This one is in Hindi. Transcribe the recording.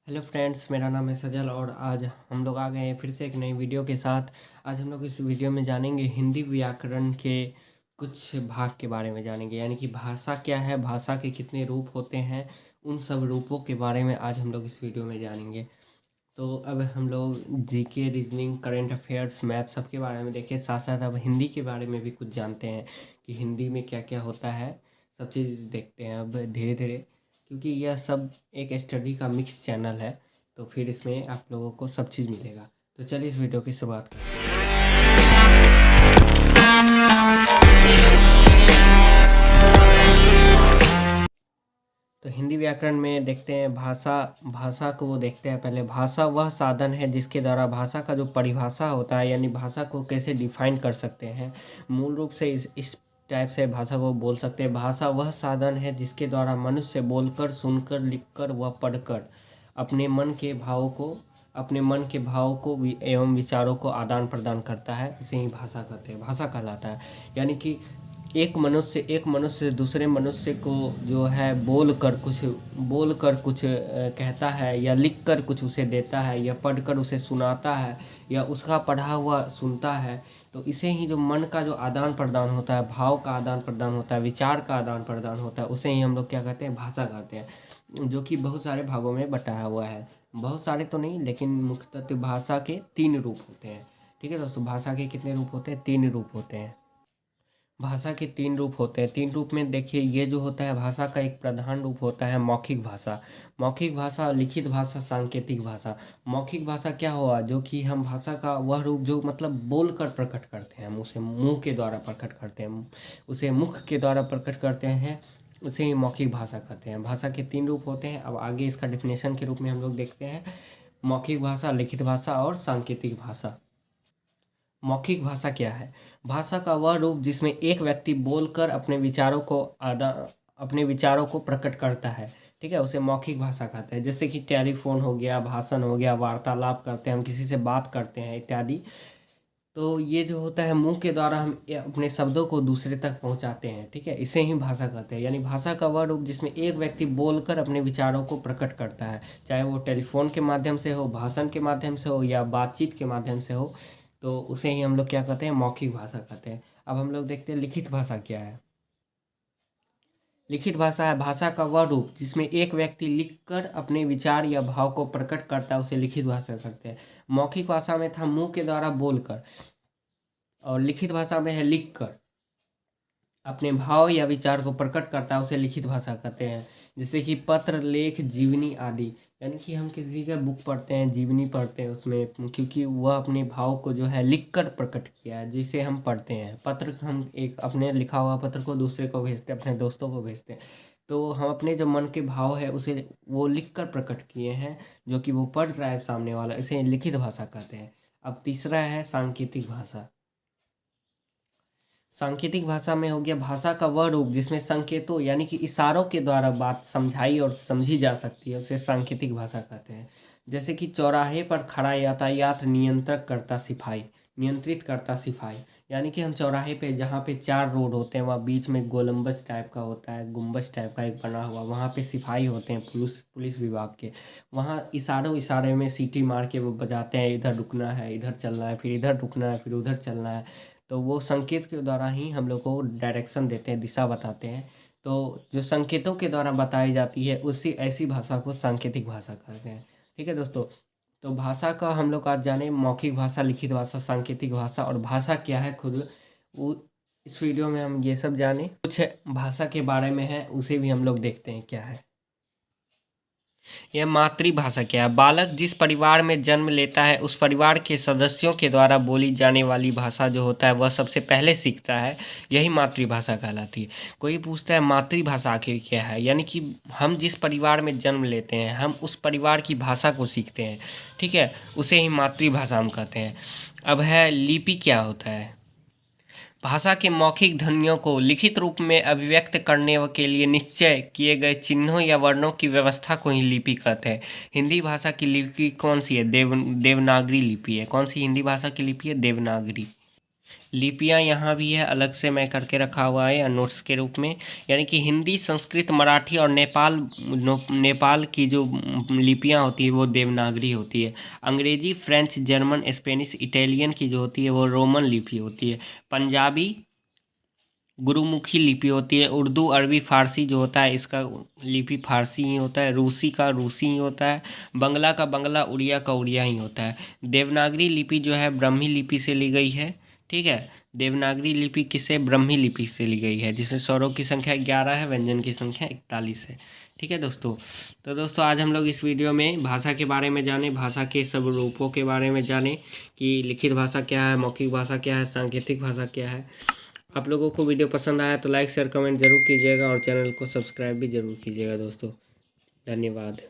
हेलो फ्रेंड्स, मेरा नाम है सजल और आज हम लोग आ गए हैं फिर से एक नई वीडियो के साथ। आज हम लोग इस वीडियो में जानेंगे हिंदी व्याकरण के कुछ भाग के बारे में जानेंगे, यानी कि भाषा क्या है, भाषा के कितने रूप होते हैं, उन सब रूपों के बारे में आज हम लोग इस वीडियो में जानेंगे। तो अब हम लोग GK, reasoning, current affairs, math सब के बारे में देखें, साथ साथ अब हिंदी के बारे में भी कुछ जानते हैं कि हिंदी में क्या क्या होता है। सब चीज़ देखते हैं अब धीरे धीरे, क्योंकि यह सब एक स्टडी का मिक्स चैनल है, तो फिर इसमें आप लोगों को सब चीज़ मिलेगा। तो चलिए इस वीडियो की शुरुआत करते हैं। तो हिंदी व्याकरण में देखते हैं भाषा को वो देखते हैं। पहले भाषा वह साधन है जिसके द्वारा भाषा का जो परिभाषा होता है, यानी भाषा को कैसे डिफाइन कर सकते हैं। मूल रूप से इस टाइप से भाषा को बोल सकते हैं। भाषा वह साधन है जिसके द्वारा मनुष्य बोलकर, सुनकर, लिखकर व पढ़कर अपने मन के भावों को एवं विचारों को आदान प्रदान करता है, उसे ही भाषा कहते हैं, भाषा कहलाता है। यानी कि एक मनुष्य दूसरे मनुष्य को जो है बोल कर कुछ कहता है, या लिख कर कुछ उसे देता है, या पढ़कर उसे सुनाता है, या उसका पढ़ा हुआ सुनता है। तो इसे ही जो मन का जो आदान प्रदान होता है, भाव का आदान प्रदान होता है, विचार का आदान प्रदान होता है, उसे ही हम लोग क्या कहते हैं, भाषा कहते हैं। जो कि बहुत सारे भागों में बटाया हुआ है, बहुत सारे तो नहीं, लेकिन मुख्यतः भाषा के 3 रूप होते हैं। ठीक है दोस्तों, भाषा के कितने रूप होते हैं? 3 रूप होते हैं। भाषा के 3 रूप होते हैं। 3 रूप में देखिए, ये जो होता है भाषा का एक प्रधान रूप होता है मौखिक भाषा। मौखिक भाषा, लिखित भाषा, सांकेतिक भाषा। मौखिक भाषा क्या हुआ? जो कि हम भाषा का वह रूप जो मतलब बोल कर प्रकट करते हैं, हम उसे मुंह के द्वारा प्रकट करते हैं, उसे मुख के द्वारा प्रकट करते हैं, उसे ही मौखिक भाषा कहते हैं। भाषा के 3 रूप होते हैं। अब आगे इसका डिफिनेशन के रूप में हम लोग देखते हैं मौखिक भाषा, लिखित भाषा और सांकेतिक भाषा। मौखिक भाषा क्या है? भाषा का वह रूप जिसमें एक व्यक्ति बोलकर अपने विचारों को प्रकट करता है। ठीक है, उसे मौखिक भाषा कहते हैं। जैसे कि टेलीफोन हो गया, भाषण हो गया, वार्तालाप करते हैं, हम किसी से बात करते हैं इत्यादि। तो ये जो होता है मुंह के द्वारा हम अपने शब्दों को दूसरे तक पहुंचाते हैं। ठीक है, इसे ही भाषा कहते हैं। यानी भाषा का वह रूप जिसमें एक व्यक्ति बोलकर अपने विचारों को प्रकट करता है, चाहे वो टेलीफोन के माध्यम से हो, भाषण के माध्यम से हो, या बातचीत के माध्यम से हो, तो उसे ही हम लोग क्या कहते हैं, मौखिक भाषा कहते हैं। अब हम लोग देखते हैं लिखित भाषा क्या है। लिखित भाषा है भाषा का वह रूप जिसमें एक व्यक्ति लिखकर अपने विचार या भाव को प्रकट करता है, उसे लिखित भाषा कहते हैं। मौखिक भाषा में था मुंह के द्वारा बोलकर, और लिखित भाषा में है लिखकर अपने भाव या विचार को प्रकट करता है, उसे लिखित भाषा कहते हैं। जैसे कि पत्र, लेख, जीवनी आदि। यानी कि हम किसी का बुक पढ़ते हैं, जीवनी पढ़ते हैं उसमें, क्योंकि वह अपने भाव को जो है लिखकर प्रकट किया है, जिसे हम पढ़ते हैं। पत्र हम एक अपने लिखा हुआ पत्र को दूसरे को भेजते हैं, अपने दोस्तों को भेजते हैं। तो हम अपने जो मन के भाव है उसे वो लिखकर प्रकट किए हैं, जो कि वो पढ़ रहा है सामने वाला, इसे लिखित भाषा कहते हैं। अब तीसरा है सांकेतिक भाषा। सांकेतिक भाषा में हो गया भाषा का वह रूप जिसमें संकेतों यानी कि इशारों के द्वारा बात समझाई और समझी जा सकती है, उसे सांकेतिक भाषा कहते हैं। जैसे कि चौराहे पर खड़ा यातायात नियंत्रित करता सिपाही। यानी कि हम चौराहे पे, जहाँ पे 4 रोड होते हैं, वहाँ बीच में गोलम्बस टाइप का होता है, गुम्बज टाइप का एक बना हुआ, वहाँ पे सिपाही होते हैं पुलिस विभाग के। वहाँ इशारे में सीटी मार के वो बजाते हैं, इधर रुकना है, इधर चलना है, फिर इधर रुकना है, फिर उधर चलना है। तो वो संकेत के द्वारा ही हम लोग को डायरेक्शन देते हैं, दिशा बताते हैं। तो जो संकेतों के द्वारा बताई जाती है, उसी ऐसी भाषा को सांकेतिक भाषा कहते हैं। ठीक है दोस्तों, तो भाषा का हम लोग आज जाने मौखिक भाषा, लिखित भाषा, सांकेतिक भाषा और भाषा क्या है खुद, वो इस वीडियो में हम ये सब जाने। कुछ भाषा के बारे में है, उसे भी हम लोग देखते हैं क्या है। यह मातृभाषा क्या है? बालक जिस परिवार में जन्म लेता है, उस परिवार के सदस्यों के द्वारा बोली जाने वाली भाषा जो होता है वह सबसे पहले सीखता है, यही मातृभाषा कहलाती है। कोई पूछता है मातृभाषा आखिर क्या है? यानी कि हम जिस परिवार में जन्म लेते हैं, हम उस परिवार की भाषा को सीखते हैं। ठीक है, उसे ही मातृभाषा हम कहते हैं। अब है लिपि क्या होता है? भाषा के मौखिक ध्वनियों को लिखित रूप में अभिव्यक्त करने के लिए निश्चय किए गए चिन्हों या वर्णों की व्यवस्था को ही लिपि कहते हैं। हिंदी भाषा की लिपि कौन सी है? देवनागरी लिपि है। कौन सी हिंदी भाषा की लिपि है? देवनागरी। लिपियाँ यहाँ भी है, अलग से मैं करके रखा हुआ है या नोट्स के रूप में। यानी कि हिंदी, संस्कृत, मराठी और नेपाल की जो लिपियाँ होती है वो देवनागरी होती है। अंग्रेजी, फ्रेंच, जर्मन, स्पेनिश, इटालियन की जो होती है वो रोमन लिपि होती है। पंजाबी गुरुमुखी लिपि होती है। उर्दू, अरबी, फारसी जो होता है इसका लिपि फारसी ही होता है। रूसी का रूसी ही होता है। बंगला का बंगला, उड़िया का उड़िया ही होता है। देवनागरी लिपि जो है ब्रह्मी लिपि से ली गई है। ठीक है, देवनागरी लिपि किससे? ब्रह्मी लिपि से ली गई है, जिसमें स्वरों की संख्या 11 है, व्यंजन की संख्या 41 है। ठीक है दोस्तों, तो दोस्तों आज हम लोग इस वीडियो में भाषा के बारे में जाने, भाषा के सब रूपों के बारे में जाने कि लिखित भाषा क्या है, मौखिक भाषा क्या है, सांकेतिक भाषा क्या है। आप लोगों को वीडियो पसंद आया तो लाइक शेयर कमेंट जरूर कीजिएगा और चैनल को सब्सक्राइब भी जरूर कीजिएगा दोस्तों। धन्यवाद।